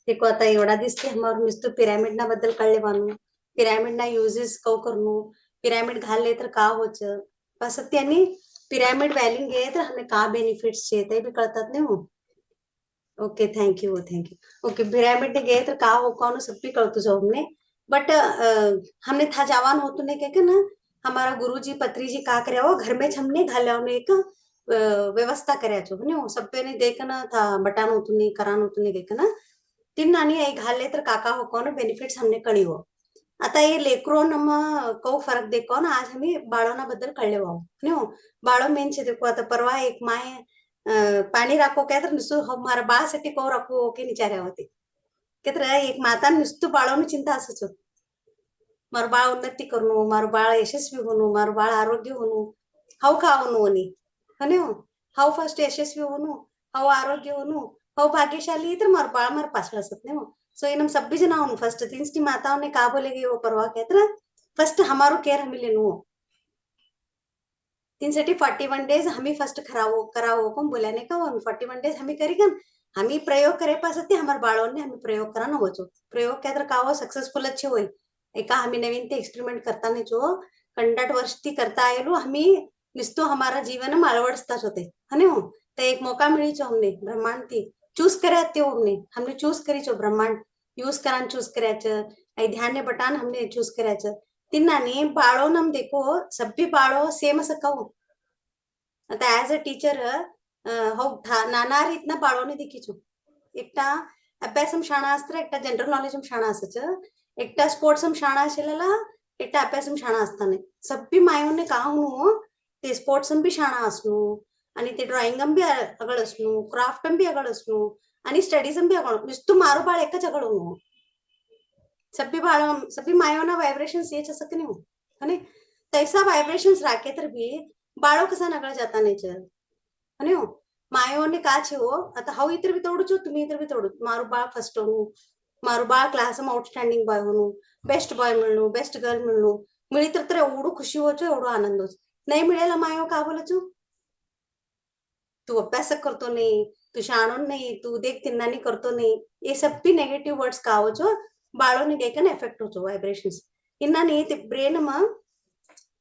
देखो आता एवढा दिसते हमार नुसतं पिरामिड ना बद्दल कळले मानू पिरामिड ना युजेस कव करणू पिरामिड घालले तर का होचं बस त्यांनी पिरामिड वॅलिंग घे तर हमें का बेनिफिट्स छे ते भी कळतात नहीं हो okay thank you thank you okay pyramid ने गए तो का हो कौन सब भी कळतो जो हमने बट हमने था जवान हो तो नहीं कह ना हमारा गुरुजी पत्रीजी का करे हो घर में हमने घाल्या एक व्यवस्था करायचो नहीं सब पे नहीं देखना था बटान होतो नहीं करान होतो नहीं देखना तीन नानी आई घाले तर काका हो कौन बेनिफिट्स हमने कळी हो आता हे लेकरो नम कौ फरक देखो ना आज हमें बाळोना बद्दल कळले हो नहीं हो बाळो मेन छे देखो आता परवा एक माय पाणी राखो काय तर नुसतं मारा बाळासाठी कौ राखो की विचार्या होते કે એક માતા નુસતું બાળોની ચિંતા હશે છો મારું બાળ ઉન્નતિ કરવું મારું બાળ યશસ્વી હોનું મારું બાળ આરોગ્ય હોનું હાવ ખાવાનું હોની અને હાવ ફર્સ્ટ યશસ્વી હોનું હાવ આરોગ્ય હોનું હાવ ભાગ્યશાली तर મારું બાળ મારા પાછળ હશે ને सो इनम सभी जना होनु फर्स्ट तीन की माताओं ने का बोलेगी वो परवाह कहते फर्स्ट हमारो केयर हमें लेनु हो तीन 41 डेज हमें फर्स्ट करावो कौन बोल्याने का 41 डेज हमें करेगा हमें प्रयोग करे पास हमारे बाळों ने हमें प्रयोग करा न होचो प्रयोग क्या तर का सक्सेसफुल अच्छे होई एका हमें नवीन ते एक्सपेरिमेंट करता नहीं जो 100 वर्ष ती करता आयलो हमें निस्तो हमारा जीवन में अलवड़ताच होते है ना तो एक मौका मिली छो हमने ब्रह्मांड थी चूज करे हमने हमने चूज करी छो ब्रह्मांड यूज करान चूज करायचं ध्यान ने बटान हमने चूज करायचं तिन्नाने बाळो नम देखो सभी बाळो सेम असं कहू आता ऍज अ टीचर हो नाना રીતના બાળોને દેખીશું એકટા અભ્યાસમ શાળા अस्त्र एकटा जनरल नॉलेज शाळा असच एकटा स्पोर्ट्स शाळा असेलेला एकटा अभ्यासम शाळा असताना सब्बी मायोने का हुनु ते स्पोर्ट्स भी शाळा असनु आणि ते ड्रॉइंग भी अगळ असनु क्राफ्ट भी अगळ असनु आणि स्टडीज भी अगळ नुसतं मारो बाळ एकच अगळ हुनु सब्बी बाळ सब्बी मायोना वाइब्रेशंस ये सकते नहीं हो तैसा वाइब्रेशंस राखे तर भी बाळो कसा नगळ जाता नहीं અને માયોને કા છે હો आता हाव इतर भी तोडू छो तुम्ही इतर भी तोडू मारू बाळ फर्स्ट होणू मारू बाळ क्लासમાં आउटस्टँडिंग बॉय होणू बेस्ट बॉय मिळणू बेस्ट गर्ल मिळणू मिळी तर एवढं खुशी होचो एवढं आनंद होच नाही मिळेला मायो का बोलचो तू अभ्यास करतो नहीं तू शाणो नहीं तू देख तिन्नानी करतो नहीं ये सब भी नेगेटिव वर्ड्स का होचो बाळो ने देखन इफेक्ट होचो वाइब्रेशंस इन्ना नहीं ते ब्रेन में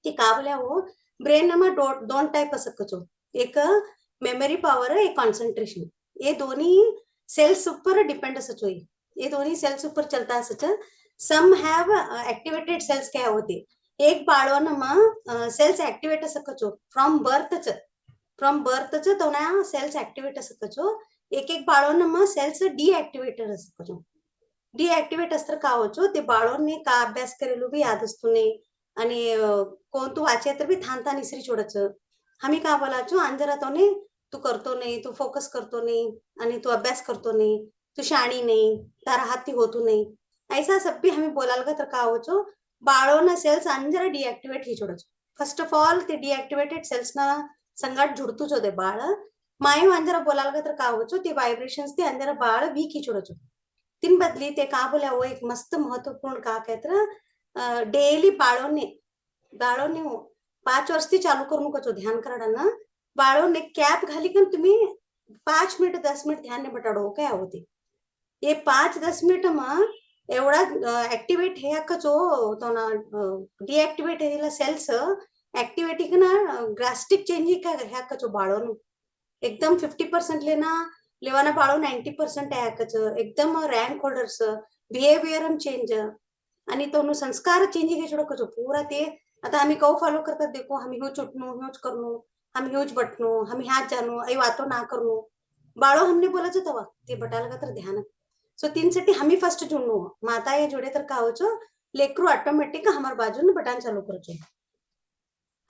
ते का बोल्या हो ब्रेन में दोन टाइप असकचो एक मेमरी पावर एक कॉन्सेंट्रेशन ये दोन्ही सेल्स ऊपर डिपेंड असच होई ये दोन्ही सेल्स ऊपर चलता असच सम हैव एक्टिवेटेड सेल्स क्या होते एक बाळोन म सेल्स एक्टिवेट असकचो फ्रॉम बर्थच तो ना सेल्स एक्टिवेट असकचो एक एक बाळोन म सेल्स डीएक्टिवेटेड असकचो डीएक्टिवेट अस्तर का होचो ते बाळोने का अभ्यास करेलो भी याद असतो नहीं आणि कोण तू वाचे तर भी थान थान इसरी छोड़च हमें का बोलाचो अंजरा तो ने तू करतो नहीं तू फोकस करतो नहीं आणि तू अभ्यास करतो नहीं तू शाणी नहीं तारा हाथी होतू नहीं ऐसा सब भी हमें बोलाल का तर का होचो बाळो ना सेल्स अंजरा डीएक्टिवेट ही छोड़च फर्स्ट ऑफ ऑल ते डीएक्टिवेटेड सेल्स ना संगाट जुड़तूच होते बाळ मायो अंजरा बोलाल का तर का होचो ते वाइब्रेशंस ते अंजरा बाळ वीक ही छोड़च तीन बदली ते का बोल्या वो एक मस्त महत्वपूर्ण का कहते डेली बाळोने 5 वर्ष ती चालू करू नको ध्यान कराडा बाळोने कॅप घाली का तुम्ही 5 मिनिट 10 मिनिट ध्यान ने बटाडो काय होते ये 5-10 मिनिट में एवढा एक्टिवेट है कचो तो ना डीएक्टिवेट है सेल्स एक्टिविटी ना ड्रास्टिक चेंज का है कचो बाळो एकदम 50% लेवाना बाळो 90% है कचो एकदम रैंक होल्डर्स बिहेवियर हम चेंज आणि तो संस्कार चेंज के छोड़ो कचो पूरा ते आता हमें कौ फॉलो करतात देखो हम ह्यूज उठनो ह्यूज करनो हम ह्यूज बटनो हम ह्याच जानो आई वातो ना करनो बाळो हमने बोला जो तवा ते बटाल का तर ध्यान सो तीन साठी हमें फर्स्ट जुड़नो माता ये जुड़े तर का होचो लेकरू ऑटोमेटिक हमार बाजू ने बटन चालू करचो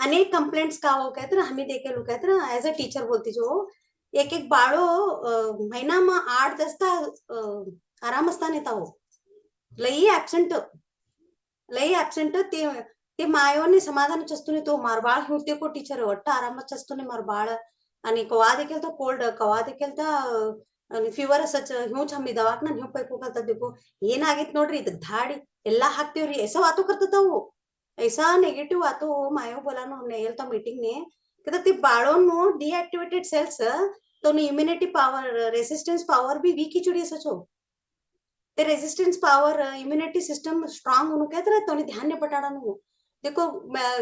अनेक कंप्लेंट्स का हो कहते हमें देखे लोग कहते एज अ टीचर बोलती जो एक एक बाळो महीना में 8-10 आराम असता नेता हो लई एब्सेंट ते मायोने समाधान चस्तुने तो मार बाळ होते को टीचर ಒಟ್ಟ ಆರಾಮ ಚಸ್ತುನೆ ಮಾರ್ ಬಾಳ आणि कवा देखील तो कोल्ड कवा देखील ಫೀವರ್ ಸಚ್ ಹ್ಯೂಚ್ ಹಮ್ಮಿ ದವಾಖಾನ ಹ್ಯೂ ಪೈಕು ಕಲ್ತ देखो ಏನಾಗಿತ್ ನೋಡ್ರಿ ಇದಕ್ ಧಾಡಿ ಎಲ್ಲಾ ಹಾಕ್ತಿವ್ರಿ ऐसा वातो करतताವು ऐसा नेगेटिव वातो मायो बोलानो हमने हेल्थ मीटिंग ने कि ते बाळोनो डीएक्टिवेटेड सेल्स तो इम्युनिटी पावर रेसिस्टेंस पावर भी वीक ही चुड़ी सचो ते resistance power immunity system strong होनु कहते तो ध्यान ने पटाड़ानु देखो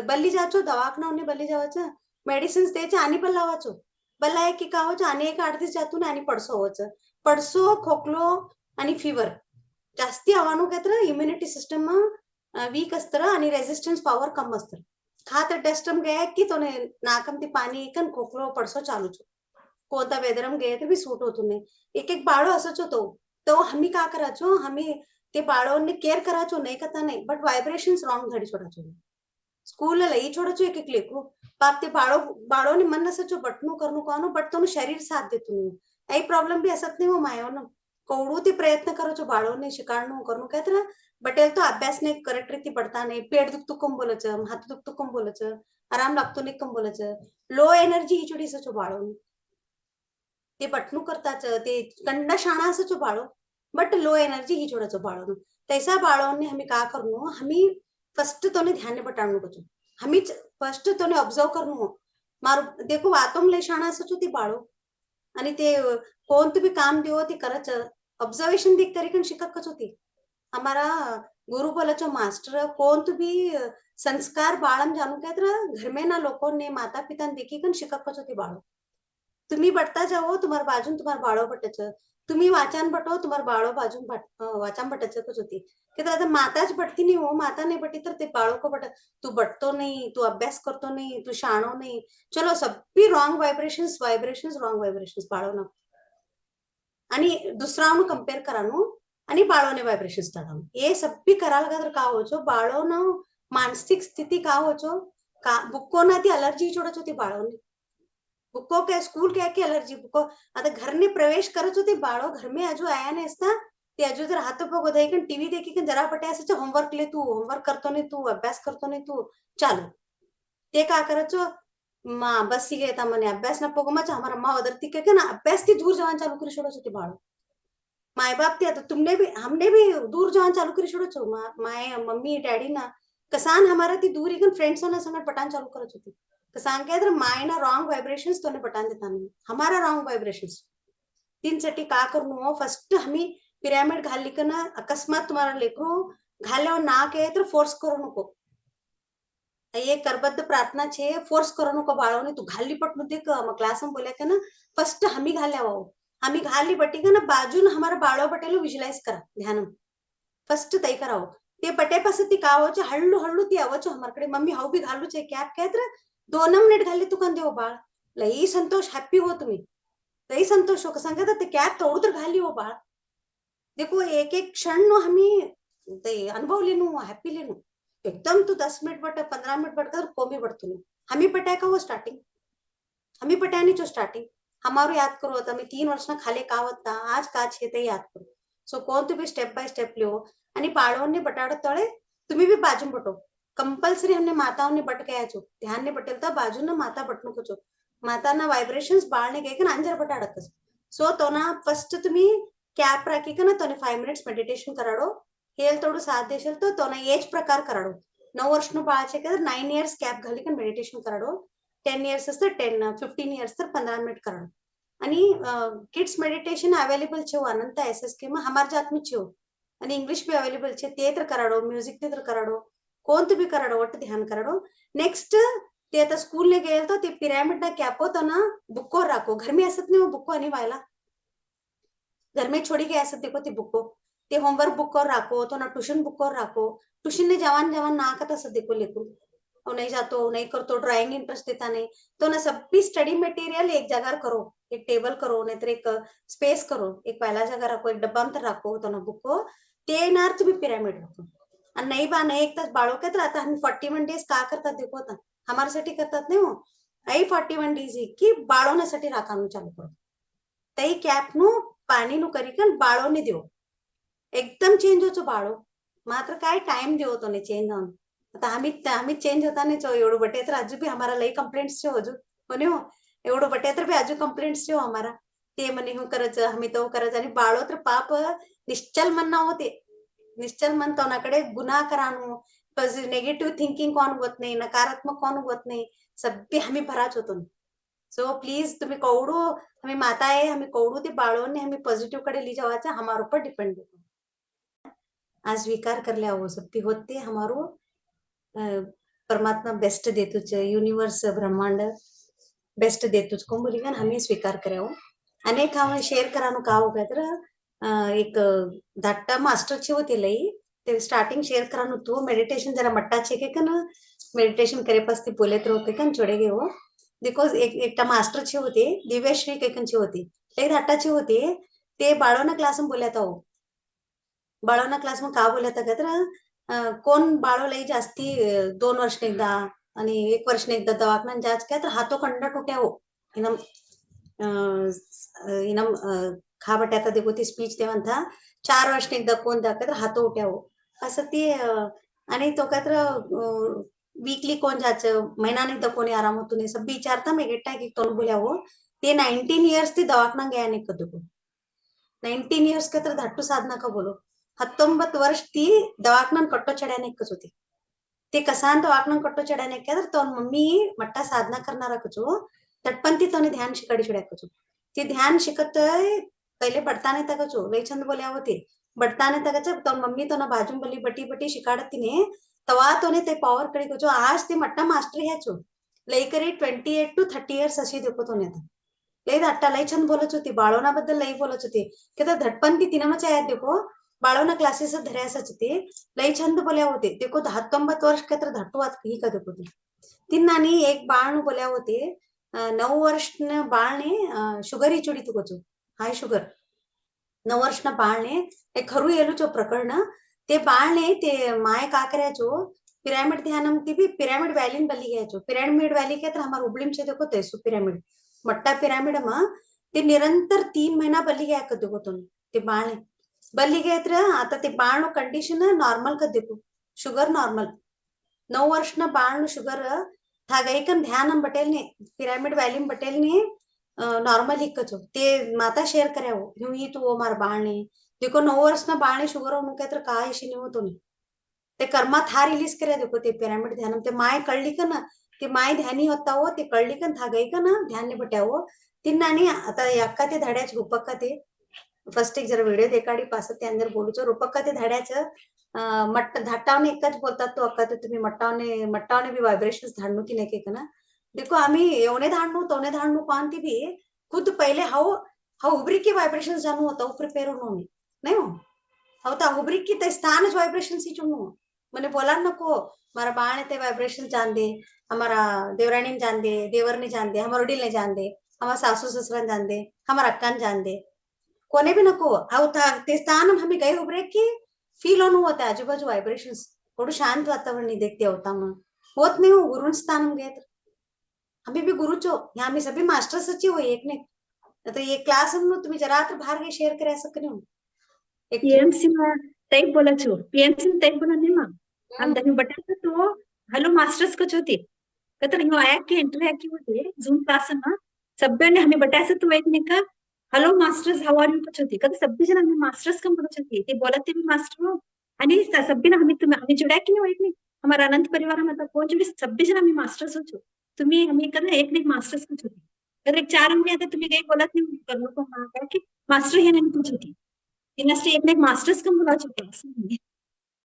बल्ली जाचो दवाखाना ने बल्ली जावाच मेडिसिन द्यायचे आणि पण लावाचो बल्ला एक का होच आणि एक 8 दिवस जातून आणि पडसो होच पडसो खोकलो आणि फीवर जास्ती आवવાનું कहते इम्युनिटी सिस्टम वीक असतं आणि रेजिस्टेंस पावर कम असतं खात टेस्टम गया की तो नाकम ते पाणी एकन खोकलो पडसो चालू छो कोणता वेदरम गए तर बी सूट होतो नाही एक एक बाळो असंच होतो तो आम्ही का करायचो आम्ही ते बाळोने केअर करायचो नाही कथा नाही बट वायब्रेशन्स रॉंग घडी छोडाचो स्कूल लई छोडाचो एक एक लेकरू पाप ते बाळोने मन नसचो बटनू करनु कानो बट तो शरीर साथ देतो नहीं आई प्रॉब्लम भी असत नहीं वो मायो न कौड़ू ते प्रयत्न करो छो बाळोने शिकाडनु करनु कहते बटेल तो अभ्यास ने करेक्ट रीति पडता नाही पेट दुखतो कम बोलच हात दुखतो कम बोलच आराम लागतो नाही कम बोलच लो एनर्जी हिचोडी सचो बाळोने ते बटनू करताच ते कंड शाणा असचो बाळो बट लो एनर्जी ही छोड़ाचो बाळो तैसा बाळो ने हमें का करनो हमें फर्स्ट तोने ध्यान ने बटाड़नो कचो हमें फर्स्ट तोने ऑब्जर्व करनो मार देखो वातोम ले शाणा असचो ती बाळो आणि ते कोण तुम्ही काम दियो ती करच ऑब्जर्वेशन देख करी कन शिकत कचो ती हमारा गुरु बोलचो मास्टर कौन तुम्ही संस्कार बाळम जानू कहते घर में ना लोगों ने माता पिता देखी कन शिकत कचो ती बाळो तुम्ही बटता जाओ तुम्हारे बाजून तुम्हारे बाळो बटच तुम्ही वाचन बटो तुम्हारे बाळो बाजून वाचन बटच कुछ होती कहते आता माताच बटती नहीं हो माता नहीं बटी तर ते बाळो को बट तू बटतो नहीं तू अभ्यास करतो नहीं तू शाणो नहीं चलो सब भी wrong vibrations vibrations wrong vibrations बाळो ना आणि दुसरानु कंपेयर करानु आणि बाळोने वाइब्रेशंस टाळानु ये सब भी कराल का तर का होचो बाळो ना मानसिक स्थिति का होचो का बुक्को ना ती एलर्जी छोड़च होती बाळोने बुक्को के स्कूल के एलर्जी बुक्को आता घर ने प्रवेश करत होते बाळो घर में अजू आया ने असता ते अजू जर हाथ पग उदय कन टीवी देखी कन जरा पटे असच होमवर्क ले तू होमवर्क करतो नहीं तू अभ्यास करतो नहीं तू चालू ते का करचो माँ बस ही गए मने अभ्यास ना पगो मच हमारा माँ वदरती के ना अभ्यास की दूर जवान चालू करी छोड़ो होते बाळो माय बाप ते आता तुमने भी हमने भी दूर जवान चालू करी छोड़ो छो माय मम्मी डैडी ना कसान हमारा ती दूर इकन फ्रेंड्स ना संगत पटान चालू करत होती सांगे माइंड रॉन्ग वाइब्रेशंस तो पटान देता नहीं हमारा रॉन्ग वाइब्रेशंस तीन साठी का करनु फर्स्ट हमें पिरामिड घाली का ना अकस्मात तुम्हारा लेकरू घाले ना के तो फोर्स करू नको ये करबद्ध प्रार्थना छे फोर्स करू नको बाळोने तू घाली पटनु देख मग क्लास में बोले का ना फर्स्ट हमी घाल्या वो हमी घाली बटी का ना बाजून हमारा बाळो बटेलो विजुअलाइज करा ध्यान फर्स्ट तय कराओ ते बटे पास ती का हो हल्लू हल्लू ती आवचो हमारकडे मम्मी हाउ भी घालू छे कॅप कहत 2 मिनिट घाली तू कन देव बाळ लई संतोष हैप्पी हो तुम्ही लई संतोष हो सांगत ते कॅप तोडू तर घाली हो बाळ देखो एक एक क्षण नो हमें ते अनुभव लेनु हैप्पी लेनु एकदम तू 10 मिनट बट 15 मिनट बट कर कोमी बढ़तु नहीं हमें पटाय का वो स्टार्टिंग हमें पटाय नहीं जो स्टार्टिंग हमारो याद करो आता मैं 3 वर्ष ना खाले का होता आज का छे ते याद करो सो कोण तुम्ही स्टेप बाय स्टेप लियो आणि बाळोने बटाडत तळे तुम्ही भी बाजू बटो कंपल्सरी हमने माताओं ने बट गया छो ध्यान ने बटेल था बाजू ना माता बटनु को छो माता ना वाइब्रेशंस बाळ ने गए अंजर बटाडत सो तो ना फर्स्ट तुम्ही कॅप राखी का ना तो 5 मिनिट्स मेडिटेशन कराडो हेल थोडं साथ देशेल तो ना एज प्रकार कराडो 9 वर्ष नो बाळाचे का 9 इयर्स कॅप घाली का मेडिटेशन कराडो 10 इयर्स असतं 10 15 इयर्स तर 15 मिनिट कराडो आणि किड्स मेडिटेशन अवेलेबल छे अनंत एसएसके में हमार जात में छे आणि इंग्लिश भी अवेलेबल छे ते तर कराडो म्यूजिक ते तर कराडो कोण तुम्ही कराडो वट ध्यान कराडो नेक्स्ट ते आता स्कूल ने गए तो ते पिरामिड ना कैप होता ना बुक्को राखो घर में असत नहीं वो बुक्को नहीं वाला घर में छोड़ी के असत देखो ते बुक्को ते होमवर्क बुक्को राखो तो ना ट्यूशन बुक्को राखो ट्यूशन ने जवान जवान ना का असत देखो लेको और नहीं जातो नहीं करतो ड्राइंग इंटरेस्ट देता नहीं तो ना सब भी स्टडी मटेरियल एक जगह करो एक टेबल करो नहीं तो एक स्पेस करो एक पहला जगह रखो एक डब्बा में रखो तो ना बुक्को ते नार तुम्ही पिरामिड रखो आणि नाही बा नाही एक तास बाळो कहते आता हम 41 डेज का करतात देखो आता हमारे करतात नहीं वो आई 41 डेज की बाळोने साठी राखानु चालू करो तई कॅप नु पाणी नु करी कन बाळोने देव एकदम चेंज होचो बाळो मात्र काय टाइम देव तो ने चेंज होऊन आता आम्ही चेंज होता नहीं चो एवढो बटे तर अजू भी हमारा लई कंप्लेंट्स छे अजू कोने हो एवढो बटे तर भी अजू कंप्लेंट्स छे हमारा ते मने हूं करज हमी तो करज आणि बाळो तर पाप निश्चल म्हणना होते निश्चल मन तो नाकडे गुनाह करानु नेगेटिव्ह थिंकिंग कोण होत नाही नकारात्मक कोण होत नाही सभ्य हमें भराच होतो सो प्लीज तुम्ही कौड़ू हमें माता है हमें कौड़ू ते बाळों ने हमें पॉजिटिव कडे ली जावाचा हमारे ऊपर डिपेंड होतो आज स्वीकार कर लिया वो सब होते हमारो परमात्मा बेस्ट देतुच युनिवर्स ब्रह्मांड बेस्ट देतुच को बोलिगन हमें स्वीकार करे हो अनेक हम शेअर करानो का हो तर एक धाट्टा मास्टर ची होती लई ते स्टार्टिंग शेअर करानो तो मेडिटेशन जरा मट्टा छे के कन मेडिटेशन करे पस्ती बोले तो के कन छोड़े गए हो बिकॉज एकटा मास्टर ची होती दिव्यश्री के कन ची होती लई धाट्टा ची होती ते बाळोना क्लास में बोलता हो बाळोना क्लास में का बोलता का तर कोण बाळो लई जास्ती 2 वर्ष एकदा आणि 1 वर्ष एकदा दवाखान्यात जाच काय तर हातो कंडा टुट्या हो इनम इनम खा बट्याता देखो ती स्पीच ते म्हणता 4 वर्ष एकदा कोण दा तर हातो उट्या हो असं ती आणि तो काय तर वीकली कोण जायचं महिना एकदा कोणी आराम होतो नाही सब विचारता मैं गेट्टा की तोन बोल्या हो ते 19 इयर्स ती दवाखाना गया नाही कदको 19 इयर्स का तर धाट्टू साधना का बोलो 19 ವರ್ಷ ती दवाखाना कट्टो चढ्यानेकच होती ते कसा दवाखाना कट्टो चढ्यानेक तो मम्मी मट्टा साधना करणारा कचो तटपंती तो ध्यान शिकाडी छड्या कचो ते ध्यान शिकत पहिले बडताने तकचो लई छंद बोल्या होते बडताने तकच तो मम्मी तो ना बाजू बली बटी बटी शिकाडत तिने तवा तोने ते पावर कडे कचो आज ते मट्टा मास्टर ह्याचो लई करी 28 to 30 इयर्स अशी देखो तो ने लई धाट्टा लई छंद बोलत होती बाळोना बद्दल लई बोलत होती की तर धटपंती तिनमच आहेत देखो बाळोना क्लासेस धर्यासच ते लई छंद बोल्या होते देखो 19 वर्ष का तर धाट्टू आत ही का देखो तिन्नानी एक बाळ बोल्या होते 9 वर्ष न बाळने शुगर ही चुडी तुकोचो हाय शुगर 9 वर्ष न बाळने एक खरू येलुचो प्रकरण ते बाळने ते माय का करायचो पिरामिड ध्यानम ती भी पिरामिड वैली बल्ली गयाचो पिरामिड वैली के तर हमार उबलिम छे देखो तेसु पिरामिड मट्टा पिरामिड मा ते निरंतर 3 महीना बल्ली गया का देखो तुम ते बाळने बल्ली गए तर आता ते बाळ कंडिशन नॉर्मल का देखो शुगर नॉर्मल 9 वर्ष न बाळ शुगर था गई कन ध्यान बटेल ने पिरामिड वैली बटेल ने नॉर्मल हिकचो ते माता शेयर करे हो यूं ही तो वो मार बाळ ने देखो 9 वर्ष न बाळ ने शुगर होनु के तर काय इशी नहीं होतो नहीं ते कर्मा था रिलीज करे देखो ते पिरामिड ध्यान ते माय कळली का ना ते माय ध्यानी होता हो ते कळली कन था गई का ना ध्यान ने बट्या हो तिन्नानी आता यक्का ते धड्याच रूपक्का ते फर्स्ट एक जरा व्हिडिओ देखाडी पास ते अंदर बोलूचो रूपक्का ते धड्याच मट्ट धाटावने एकच बोलतात तो अक्का ते तुम्ही मट्टावने भी वाइब्रेशंस धाडणू की नाही के ना देखो आम्ही एवढे धाडणू तोने धाडणू पानती भी खुद पहले हाउ हाउ उबरी की वाइब्रेशंस जानू होता प्रिपेयर होनो नहीं हो हाउ ता उबरी की ते स्थान वाइब्रेशंस ही चुनू मैंने बोला नको मारा बाण ते वाइब्रेशन जान दे हमारा देवरानी जान दे देवरनी जान दे हमारा उडील ने जान दे हमारा सासू ससुरन जान दे हमारा अक्कान जान दे कोने भी नको हाउ था ते स्थान हमें गए उबरे की फील होनु होता है आजूबाजू वाइब्रेशंस थोड़ा शांत वातावरण नहीं देखते होता मैं होत नहीं हो गुरु स्थान में गए हमें भी गुरु चो यहाँ में सभी मास्टर सच्ची हो एक ने तो ये क्लास हम तुम्हें जरा तो बाहर के शेयर करे सकने हो एक PMC માં ટાઈપ બોલા છો PMC માં ટાઈપ બોલા નહીં માં આમ તમે બટાકા તો हेलो मास्टर्स को होती कतर ह्यो आया की एंट्री की होते झूम क्लास में सभ्यने हमें बटायचं तो एक ने का hello masters how are you कुछ होती कतर सभ्य जन हमें मास्टर्स कम बोलत होती ते बोलते भी मास्टर हो आणि सभ्यने हमें जुड़ा की नहीं एक ने हमारा अनंत परिवार में आता कोण जुड़ी सभ्य जन हमें मास्टर्स हो तुम्ही हमें कदा एक ने मास्टर्स कुछ होती तर एक 4 महिने आता तुम्ही काही बोलत नाही करू को मा काय की मास्टर हे नाही कुछ होती इनस्टे एक मास्टर्स कम बोला चुके